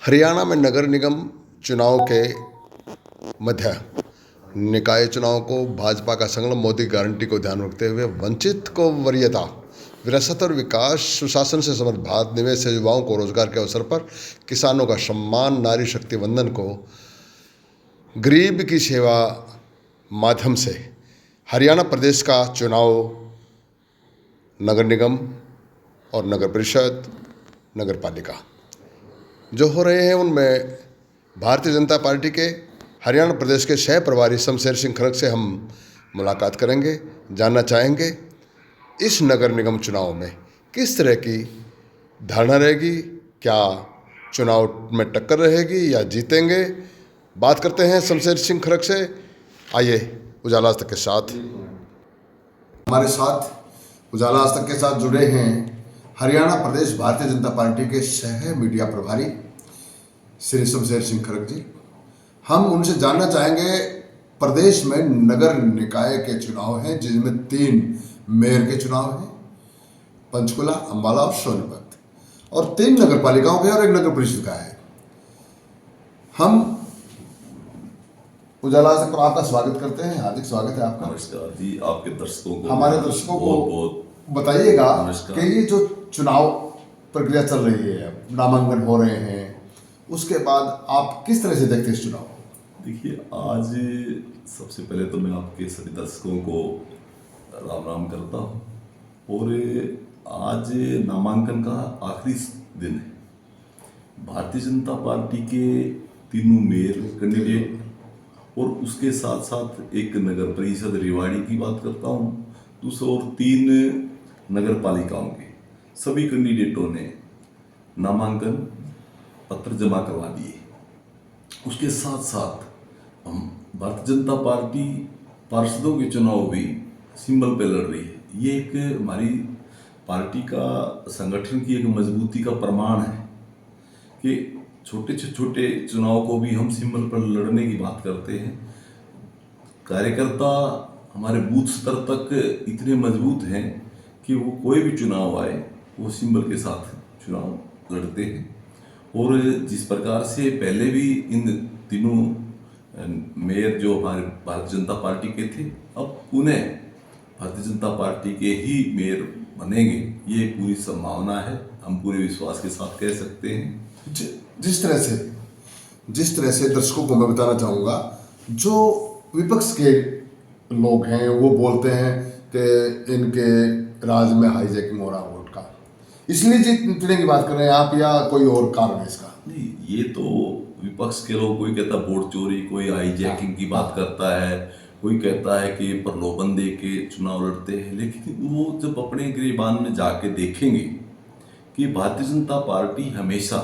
हरियाणा में नगर निगम चुनाव के मध्य निकाय चुनाव को भाजपा का संकल्प मोदी गारंटी को ध्यान रखते हुए वंचित को वरीयता, विरासत और विकास, सुशासन से समृद्ध भारत, निवेश से युवाओं को रोजगार के अवसर पर, किसानों का सम्मान, नारी शक्ति वंदन को गरीब की सेवा माध्यम से हरियाणा प्रदेश का चुनाव नगर निगम और नगर परिषद, नगर पालिका जो हो रहे हैं उनमें भारतीय जनता पार्टी के हरियाणा प्रदेश के सह प्रभारी शमशेर सिंह खरग से हम मुलाकात करेंगे। जानना चाहेंगे इस नगर निगम चुनाव में किस तरह की धारणा रहेगी, क्या चुनाव में टक्कर रहेगी या जीतेंगे। बात करते हैं शमशेर सिंह खरग से। आइए उजाला आज तक के साथ। हमारे साथ उजाला आज तक के साथ जुड़े हैं हरियाणा प्रदेश भारतीय जनता पार्टी के सह मीडिया प्रभारी श्री शमशेर सिंह खरग जी। हम उनसे जानना चाहेंगे, प्रदेश में नगर निकाय के चुनाव हैं जिसमें 3 मेयर के चुनाव हैं, पंचकुला, अंबाला और सोनीपत, और 3 नगर पालिकाओं के और 1 नगर परिषद का है। हम उजाला आज तक पर आपका स्वागत करते हैं, हार्दिक स्वागत है आपका। नमस्कार जी, आपके दर्शकों को, हमारे दर्शकों को बताइएगा कि ये जो चुनाव प्रक्रिया चल रही है, नामांकन हो रहे हैं, उसके बाद आप किस तरह से देखते हैं इस चुनाव? देखिए, आज सबसे पहले तो मैं आपके सभी दर्शकों को राम राम करता हूँ। और आज नामांकन का आखिरी दिन है। भारतीय जनता पार्टी के 3 मेयर कैंडिडेट और उसके साथ साथ 1 नगर परिषद रेवाड़ी की बात करता हूँ, दूसरा और 3 नगर पालिकाओं के सभी कैंडिडेटों ने नामांकन पत्र जमा करवा दिए। उसके साथ साथ हम भारतीय जनता पार्टी पार्षदों के चुनाव भी सिंबल पे लड़ रही है। ये एक हमारी पार्टी का संगठन की एक मजबूती का प्रमाण है कि छोटे से छोटे चुनाव को भी हम सिंबल पर लड़ने की बात करते हैं। कार्यकर्ता हमारे बूथ स्तर तक इतने मजबूत हैं कि वो कोई भी चुनाव आए वो सिंबल के साथ चुनाव लड़ते हैं। और जिस प्रकार से पहले भी इन तीनों मेयर जो हमारे भारतीय जनता पार्टी के थे, अब पुनः भारतीय जनता पार्टी के ही मेयर बनेंगे, ये पूरी संभावना है। हम पूरे विश्वास के साथ कह सकते हैं। जिस तरह से दर्शकों को मैं बताना चाहूँगा, जो विपक्ष के लोग हैं वो बोलते हैं कि इनके राज में हाईजैकिंग हो रहा है वोट का, इसलिए जीतने की बात कर रहे हैं आप, या कोई और कारण है इसका? नहीं, ये तो विपक्ष के लोग, कोई कहता है वोट चोरी, कोई हाईजैकिंग की बात करता है, कोई कहता है कि प्रलोभन दे के चुनाव लड़ते हैं। लेकिन वो जब अपने गिरेबान में जाके देखेंगे कि भारतीय जनता पार्टी हमेशा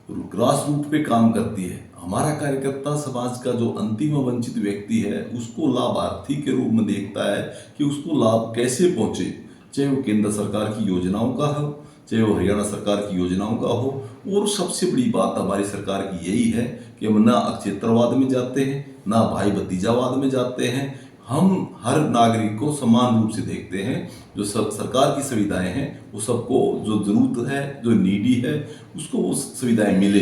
ग्रास रूट पे काम करती है। हमारा कार्यकर्ता समाज का जो अंतिम वंचित व्यक्ति है उसको लाभार्थी के रूप में देखता है कि उसको लाभ कैसे पहुंचे, चाहे वो केंद्र सरकार की योजनाओं का हो, चाहे वो हरियाणा सरकार की योजनाओं का हो। और सबसे बड़ी बात हमारी सरकार की यही है कि हम ना अक्षेत्रवाद में जाते हैं, ना भाई भतीजावाद में जाते हैं। हम हर नागरिक को समान रूप से देखते हैं। जो सरकार की सुविधाएं हैं वो सबको, जो जरूरत है, जो नीडी है, उसको वो सुविधाएं मिले,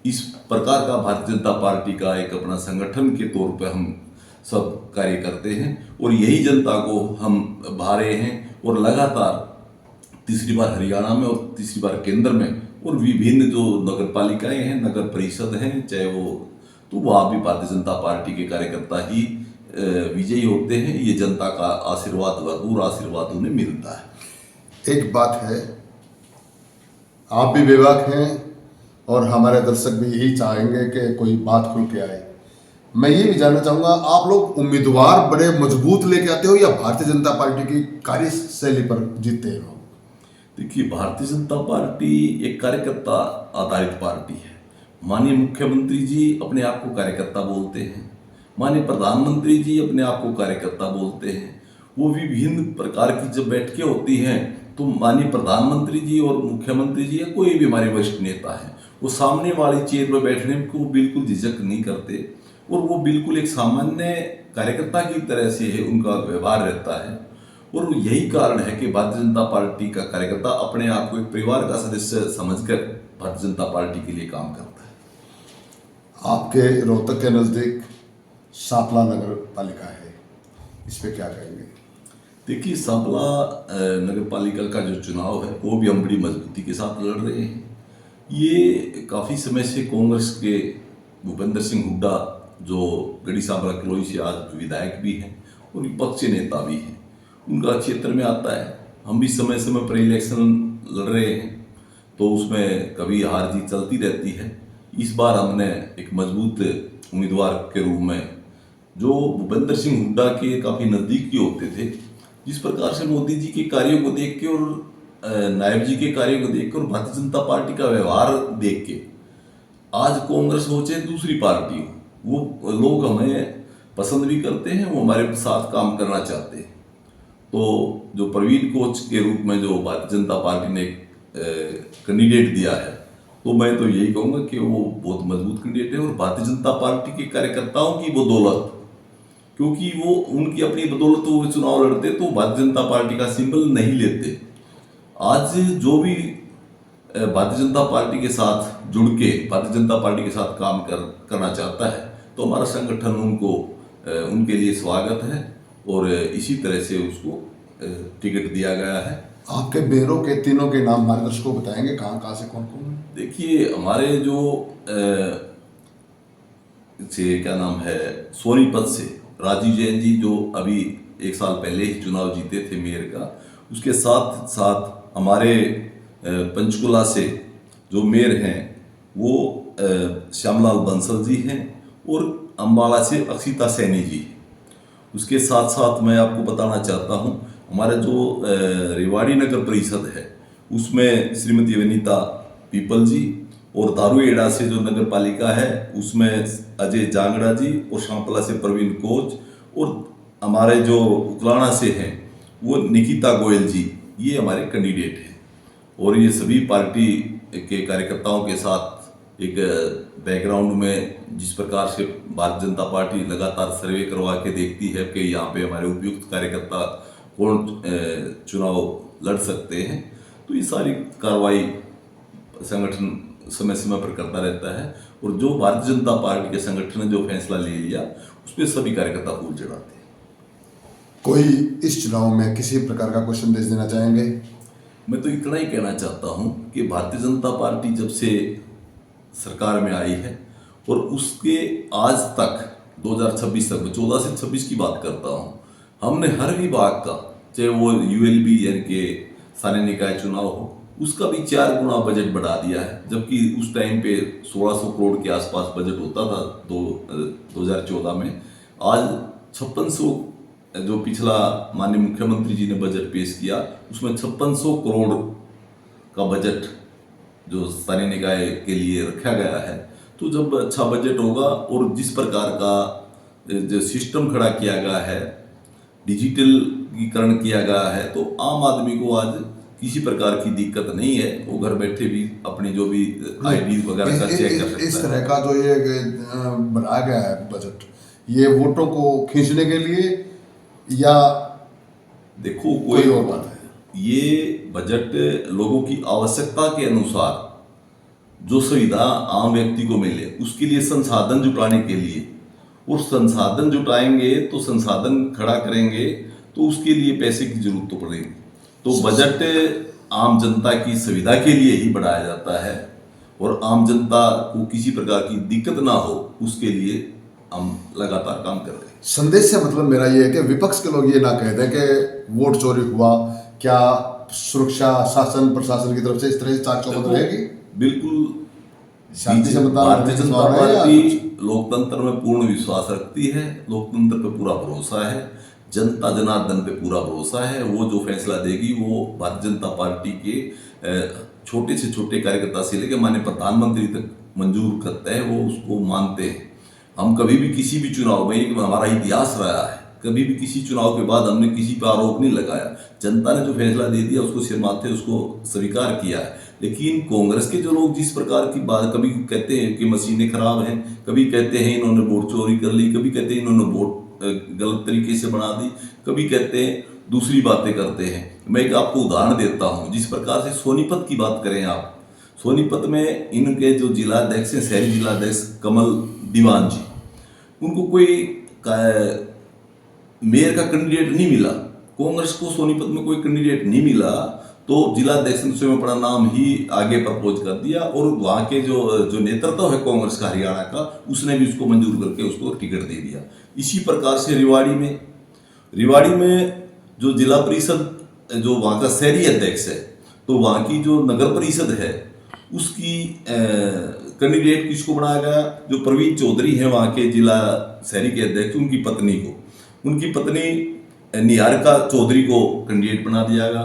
इस प्रकार का भारतीय जनता पार्टी का एक अपना संगठन के तौर पर हम सब कार्य करते हैं। और यही जनता को हम भा रहे हैं। और लगातार तीसरी बार हरियाणा में और तीसरी बार केंद्र में, और विभिन्न जो नगर पालिकाएं हैं, नगर परिषद हैं, चाहे वो, तो वहाँ भी भारतीय जनता पार्टी के कार्यकर्ता ही विजयी होते हैं। ये जनता का आशीर्वाद, भरपूर आशीर्वाद उन्हें मिलता है। एक बात है, आप भी बेबाक हैं और हमारे दर्शक भी यही चाहेंगे कि कोई बात खुल के आए। मैं ये भी जानना चाहूँगा, आप लोग उम्मीदवार बड़े मजबूत लेके आते हो या भारतीय जनता पार्टी की कार्यशैली पर जीतते हैं लोग? देखिए, भारतीय जनता पार्टी एक कार्यकर्ता आधारित पार्टी है। माननीय मुख्यमंत्री जी अपने आप को कार्यकर्ता बोलते हैं, माननीय प्रधानमंत्री जी अपने आप को कार्यकर्ता बोलते हैं। वो विभिन्न प्रकार की जब बैठकें होती हैं तो माननीय प्रधानमंत्री जी और मुख्यमंत्री जी या कोई भी हमारे वरिष्ठ नेता है, वो सामने वाली चेयर पर बैठने को बिल्कुल झिझक नहीं करते। और वो बिल्कुल एक सामान्य कार्यकर्ता की तरह से उनका व्यवहार रहता है। और यही कारण है कि भारतीय जनता पार्टी का कार्यकर्ता अपने आप को एक परिवार का सदस्य समझकर भारतीय जनता पार्टी के लिए काम करता है। आपके रोहतक के नज़दीक सांपला नगर पालिका है, इस पे क्या कहेंगे? देखिए, सांपला नगर पालिका का जो चुनाव है वो भी हम बड़ी मजबूती के साथ लड़ रहे हैं। ये काफ़ी समय से कांग्रेस के भूपेंद्र सिंह हुड्डा, जो गढ़ी सांपला किलोई से आज विधायक भी हैं और विपक्षी नेता भी हैं, उनका क्षेत्र में आता है। हम भी समय समय पर इलेक्शन लड़ रहे हैं, तो उसमें कभी हार जीत चलती रहती है। इस बार हमने एक मजबूत उम्मीदवार के रूप में, जो भूपेंद्र सिंह हुड्डा के काफ़ी नज़दीकी होते थे, जिस प्रकार से मोदी जी के कार्यों को देख के और नायब जी के कार्यों को देख के और भारतीय जनता पार्टी का व्यवहार देख के आज कांग्रेस हो चाहे दूसरी पार्टी हो, वो लोग हमें पसंद भी करते हैं, वो हमारे साथ काम करना चाहते हैं। तो जो प्रवीण कोच के रूप में जो भारतीय जनता पार्टी ने कैंडिडेट दिया है, तो मैं तो यही कहूँगा कि वो बहुत मजबूत कैंडिडेट है और भारतीय जनता पार्टी के कार्यकर्ताओं की बदौलत, क्योंकि वो उनकी अपनी बदौलत वो चुनाव लड़ते तो भारतीय जनता पार्टी का सिंबल नहीं लेते। आज जो भी भारतीय जनता पार्टी के साथ जुड़ के भारतीय जनता पार्टी के साथ काम करना चाहता है, तो हमारा संगठन उनको उनके लिए स्वागत है और इसी तरह से उसको टिकट दिया गया है। आपके बेरों के तीनों के नाम हमारे दर्शकों को बताएंगे, कहाँ कहाँ से कौन कौन है? देखिए, हमारे जो से क्या नाम है, सोनीपत से राजीव जैन जी, जो अभी 1 साल पहले ही चुनाव जीते थे मेयर का, उसके साथ साथ हमारे पंचकुला से जो मेयर हैं वो श्यामलाल बंसल जी हैं और अम्बाला से अक्षिता सैनी जी। उसके साथ साथ मैं आपको बताना चाहता हूँ, हमारा जो रेवाड़ी नगर परिषद है उसमें श्रीमती वनीता पीपल जी, और दारूएड़ा से जो नगर पालिका है उसमें अजय जांगड़ा जी, और सांपला से प्रवीण कोच, और हमारे जो उकलाना से हैं वो निकिता गोयल जी, ये हमारे कैंडिडेट हैं। और ये सभी पार्टी के कार्यकर्ताओं के साथ एक बैकग्राउंड में, जिस प्रकार से भारतीय जनता पार्टी लगातार सर्वे करवा के देखती है कि यहाँ पे हमारे उपयुक्त कार्यकर्ता कौन चुनाव लड़ सकते हैं, तो ये सारी कार्रवाई संगठन समय समय पर करता रहता है। और जो भारतीय जनता पार्टी के संगठन ने जो फैसला ले लिया उस पर सभी कार्यकर्ता फूल चढ़ाते हैं। कोई इस चुनाव में किसी प्रकार का कोई संदेश देना चाहेंगे? मैं तो इतना ही कहना चाहता हूँ कि भारतीय जनता पार्टी जब से सरकार में आई है और उसके आज तक 2026 तक, 14 से 26 की बात करता हूँ, हमने हर विभाग का, चाहे वो यूएलबी यानी कि स्थानीय निकाय चुनाव हो, उसका भी 4 गुना बजट बढ़ा दिया है। जबकि उस टाइम पे 1600 करोड़ के आसपास बजट होता था 2014 में। आज 5600, जो पिछला माननीय मुख्यमंत्री जी ने बजट पेश किया, उसमें 5600 करोड़ का बजट जो स्थानीय निकाय के लिए रखा गया है। तो जब अच्छा बजट होगा और जिस प्रकार का जो सिस्टम खड़ा किया गया है, डिजिटलीकरण किया गया है, तो आम आदमी को आज किसी प्रकार की दिक्कत नहीं है, वो घर बैठे भी अपनी जो भी आईडी वगैरह का चेक कर सकता है। इस तरह का जो ये बनाया गया है बजट, ये वोटों को खींचने के लिए या देखो कोई और बात है? ये बजट लोगों की आवश्यकता के अनुसार जो सुविधा आम व्यक्ति को मिले उसके लिए संसाधन जुटाने के लिए, और संसाधन जुटाएंगे तो संसाधन खड़ा करेंगे तो उसके लिए पैसे की जरूरत तो पड़ेगी। तो बजट आम जनता की सुविधा के लिए ही बढ़ाया जाता है और आम जनता को किसी प्रकार की दिक्कत ना हो उसके लिए हम लगातार काम कर रहे हैं। संदेश से मतलब मेरा ये है कि विपक्ष के लोग ये ना कह दें कि वोट चोरी हुआ, क्या सुरक्षा शासन प्रशासन की तरफ से इस तरह से चाक चौबंद रहेगी? बिल्कुल शांति से मतदान भारतीय होने की जनता संभावना है या पार्टी कुछ? लोकतंत्र में पूर्ण विश्वास रखती है, लोकतंत्र पे पूरा भरोसा है, जनता जनार्दन पे पूरा भरोसा है। वो जो फैसला देगी वो भारतीय जनता पार्टी के छोटे से छोटे कार्यकर्ता से लेकर माननीय प्रधानमंत्री तक मंजूर करते हैं, वो उसको मानते हैं। हम कभी भी किसी भी चुनाव में, एक हमारा इतिहास रहा है, कभी भी किसी चुनाव के बाद हमने किसी पर आरोप नहीं लगाया। जनता ने जो फैसला दे दिया उसको सिर माथे उसको स्वीकार किया है। लेकिन कांग्रेस के जो लोग जिस प्रकार की बात, कभी कहते हैं कि मशीनें खराब हैं, कभी कहते हैं इन्होंने वोट चोरी कर ली, कभी कहते हैं इन्होंने वोट गलत तरीके से बना दी, कभी कहते हैं दूसरी बातें करते हैं। मैं एक आपको उदाहरण देता हूँ। जिस प्रकार से सोनीपत की बात करें आप, सोनीपत में इनके जो जिला अध्यक्ष हैं, शहरी जिला अध्यक्ष कमल दीवान जी, उनको कोई मेयर का कैंडिडेट नहीं मिला। कांग्रेस को सोनीपत में कोई कैंडिडेट नहीं मिला तो जिला अध्यक्ष ने स्वयं अपना नाम ही आगे प्रपोज कर दिया और वहाँ के जो नेतृत्व है कांग्रेस का हरियाणा का, उसने भी उसको मंजूर करके उसको टिकट दे दिया। इसी प्रकार से रिवाड़ी में जो जिला परिषद जो वहाँ का शहरी अध्यक्ष है, तो वहाँ की जो नगर परिषद है उसकी कैंडिडेट किसको बनाया गया, जो प्रवीण चौधरी है वहाँ के जिला शहरी के अध्यक्ष, उनकी पत्नी निहारिका चौधरी को कैंडिडेट बना दिया गया।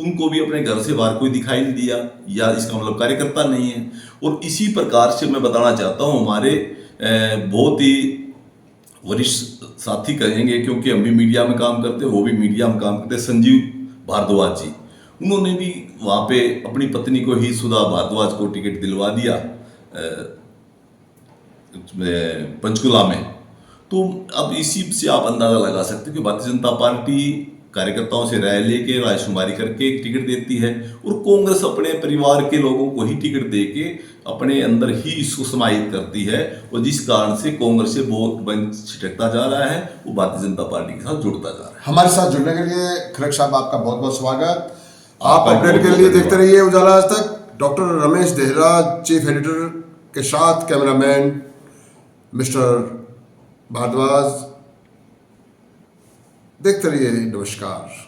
उनको भी अपने घर से बाहर कोई दिखाई नहीं दिया, या इसका मतलब कार्यकर्ता नहीं है। और इसी प्रकार से मैं बताना चाहता हूँ, हमारे बहुत ही वरिष्ठ साथी कहेंगे, क्योंकि हम भी मीडिया में काम करते हैं, वो भी मीडिया में काम करते हैं, संजीव भारद्वाज जी, उन्होंने भी वहाँ पे अपनी पत्नी को ही, सुधा भारद्वाज को टिकट दिलवा दिया पंचकुला में। तो अब इसी से आप अंदाजा लगा सकते हो कि भारतीय जनता पार्टी कार्यकर्ताओं से राय लेके रायशुमारी करके टिकट देती है, और कांग्रेस अपने परिवार के लोगों को ही टिकट देके अपने अंदर ही इसको समाहित करती है, और जिस कारण से कांग्रेस से वोट बैंक छिटकता जा रहा है, वो भारतीय जनता पार्टी के साथ जुड़ता जा रहा है। हमारे साथ जुड़ने के लिए खड़ग साहब आपका बहुत बहुत स्वागत। आप आपका अपडेट के बहुत लिए बहुत देखते रहिए उजाला आज तक। Doctor Ramesh Dehra chief editor के साथ कैमरामैन मिस्टर भारद्वाज, देखते रहिए। नमस्कार।